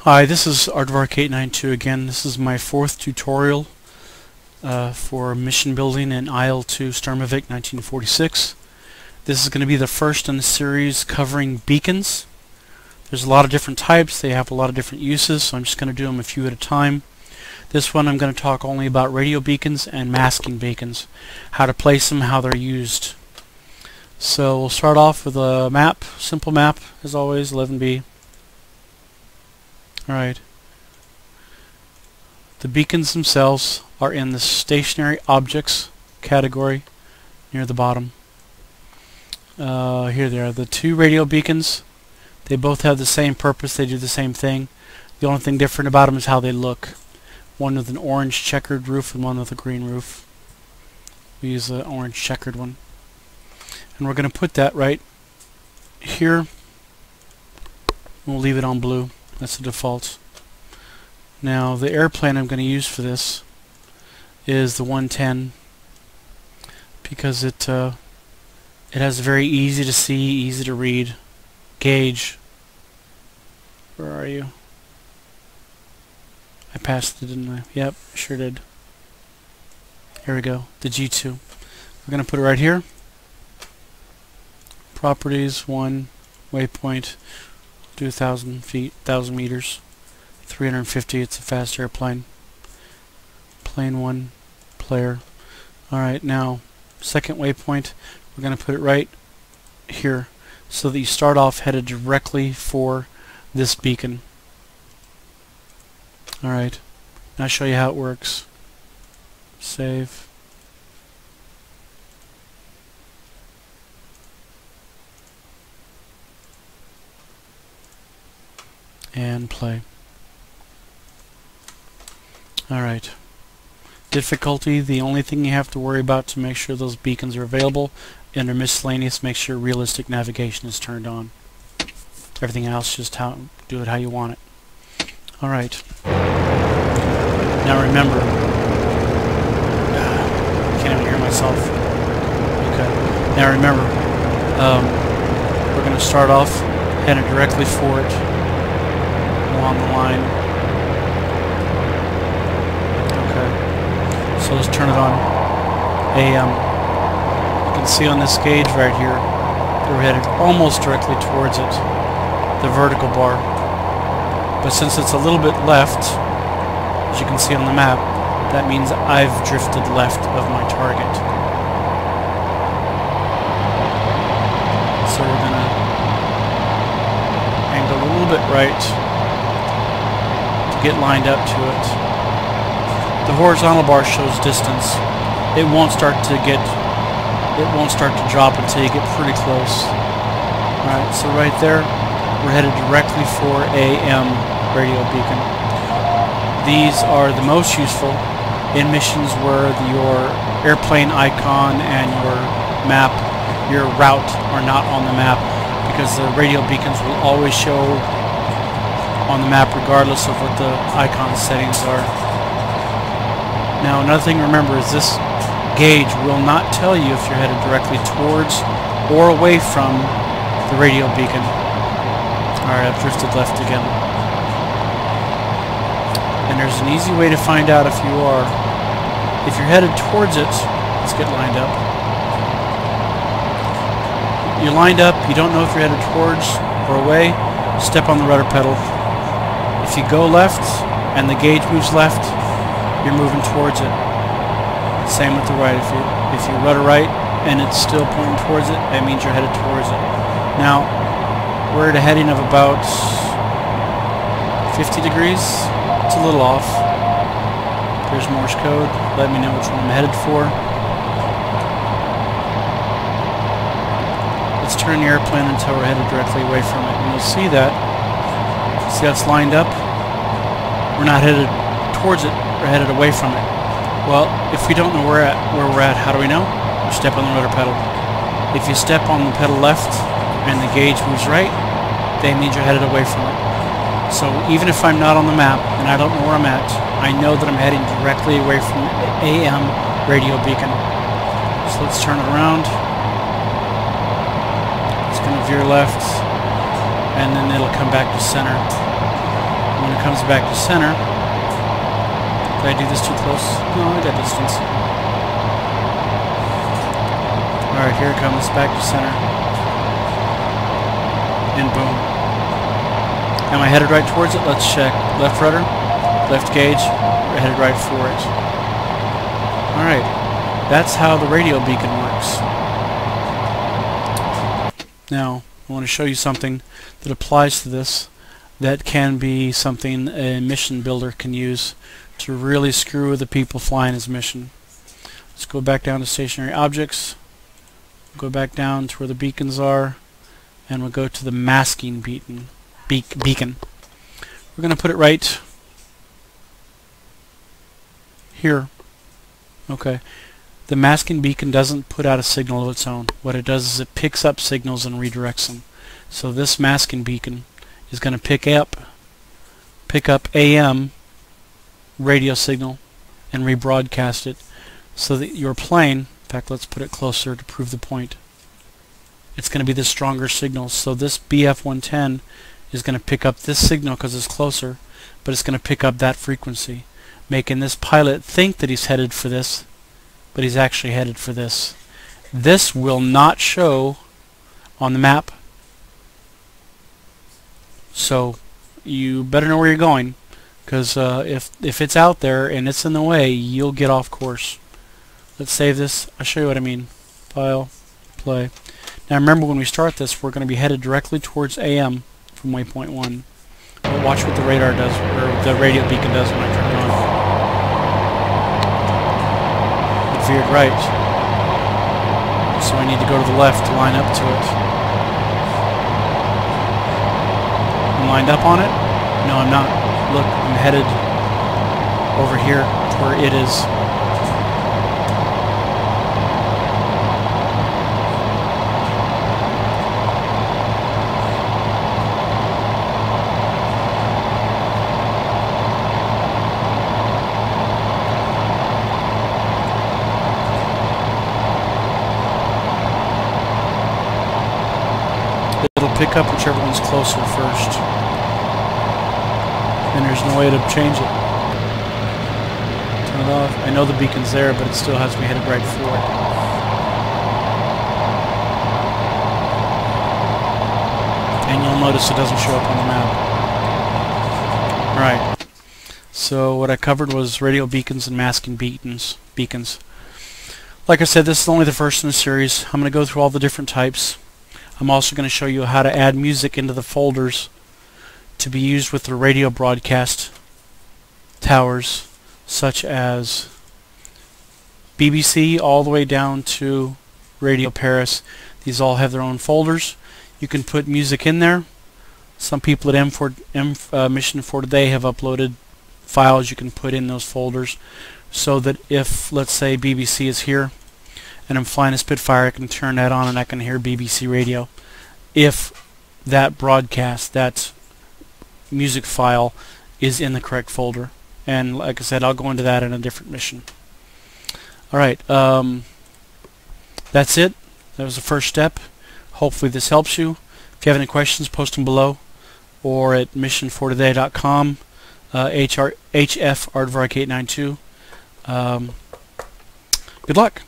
Hi, this is Aardvark892 again. This is my fourth tutorial for mission building in IL2 Sturmovik 1946. This is going to be the first in the series covering beacons. There's a lot of different types. They have a lot of different uses, so I'm just going to do them a few at a time. This one I'm going to talk only about radio beacons and masking beacons, how to place them, how they're used. So we'll start off with a map, simple map as always, 11B. Alright. The beacons themselves are in the stationary objects category near the bottom. Here they are, the two radio beacons. They both have the same purpose, they do the same thing. The only thing different about them is how they look. One with an orange checkered roof and one with a green roof. We use the orange checkered one. And we're going to put that right here. We'll leave it on blue. That's the default. Now the airplane I'm going to use for this is the 110 because it has a very easy to see, easy to read gauge. Where are you? I passed it, didn't I? Yep, sure did. Here we go, the G2. We're going to put it right here. Properties, 1, waypoint, do 1,000 feet, 1,000 meters, 350, it's a fast airplane. Plane 1, player. Alright, now, second waypoint, we're going to put it right here, so that you start off headed directly for this beacon. Alright, now I'll show you how it works. Save. And play. Alright. Difficulty, the only thing you have to worry about to make sure those beacons are available. Under miscellaneous, make sure realistic navigation is turned on. Everything else, just do it how you want it. Alright. Now remember, I can't even hear myself. Okay. Now remember, we're going to start off heading directly for it. Along the line. Okay. So let's turn it on. AM. You can see on this gauge right here, we're headed almost directly towards it, the vertical bar. But since it's a little bit left, as you can see on the map, that means I've drifted left of my target. So we're going to angle a little bit right. Get lined up to it. The horizontal bar shows distance. It won't start to drop until you get pretty close. Alright, so right there we're headed directly for AM radio beacon. These are the most useful in missions where your airplane icon and your map, your route, are not on the map, because the radio beacons will always show on the map regardless of what the icon settings are. Now another thing to remember is this gauge will not tell you if you're headed directly towards or away from the radio beacon. Alright, I've drifted left again. And there's an easy way to find out if you are. If you're headed towards it, let's get lined up. You're lined up, you don't know if you're headed towards or away, step on the rudder pedal. If you go left and the gauge moves left, you're moving towards it. Same with the right. If you rudder right and it's still pointing towards it, that means you're headed towards it. Now, we're at a heading of about 50 degrees. It's a little off. There's Morse code. Let me know which one I'm headed for. Let's turn the airplane until we're headed directly away from it. And you'll see that. See how it's lined up? We're not headed towards it, we're headed away from it. Well, if we don't know where we're at, how do we know? We step on the rudder pedal. If you step on the pedal left and the gauge moves right, that means you're headed away from it. So even if I'm not on the map and I don't know where I'm at, I know that I'm heading directly away from the AM radio beacon. So let's turn it around. It's going to veer left, and then it'll come back to center. When it comes back to center, did I do this too close? No, I got distance. Alright, here it comes, back to center. And boom. Am I headed right towards it? Let's check. Left rudder, left gauge, we're headed right for it. Alright, that's how the radio beacon works. Now, I want to show you something that applies to this that can be something a mission builder can use to really screw with the people flying his mission. Let's go back down to stationary objects, go back down to where the beacons are, and we'll go to the masking beacon. We're going to put it right here. Okay. The masking beacon doesn't put out a signal of its own. What it does is it picks up signals and redirects them. So this masking beacon is going to pick up AM radio signal and rebroadcast it so that your plane, in fact let's put it closer to prove the point, it's going to be the stronger signal. So this BF-110 is going to pick up this signal because it's closer, but it's going to pick up that frequency, making this pilot think that he's headed for this, but he's actually headed for this. This will not show on the map, so you better know where you're going, because if it's out there and it's in the way, you'll get off course. Let's save this. I'll show you what I mean. File, play. Now remember, when we start this, we're going to be headed directly towards AM from waypoint 1. But watch what the radar does, or the radio beacon does when I turn it on. It veered right, so I need to go to the left to line up to it. I'm lined up on it? No, I'm not. Look, I'm headed over here to where it is. It'll pick up whichever one's closer first. And there's no way to change it. Turn it off. I know the beacon's there, but it still has me headed right for it. And you'll notice it doesn't show up on the map. Alright. So what I covered was radio beacons and masking beacons. Like I said, this is only the first in the series. I'm going to go through all the different types. I'm also going to show you how to add music into the folders to be used with the radio broadcast towers, such as BBC all the way down to Radio Paris. These all have their own folders. You can put music in there. Some people at Mission for Today have uploaded files you can put in those folders, so that if, let's say, BBC is here and I'm flying a Spitfire, I can turn that on and I can hear BBC radio if that broadcast, that music file, is in the correct folder. And like I said, I'll go into that in a different mission. Alright, that's it. That was the first step. Hopefully this helps you. If you have any questions, post them below, or at missionfortoday.com, HF Aardvark 892. Good luck.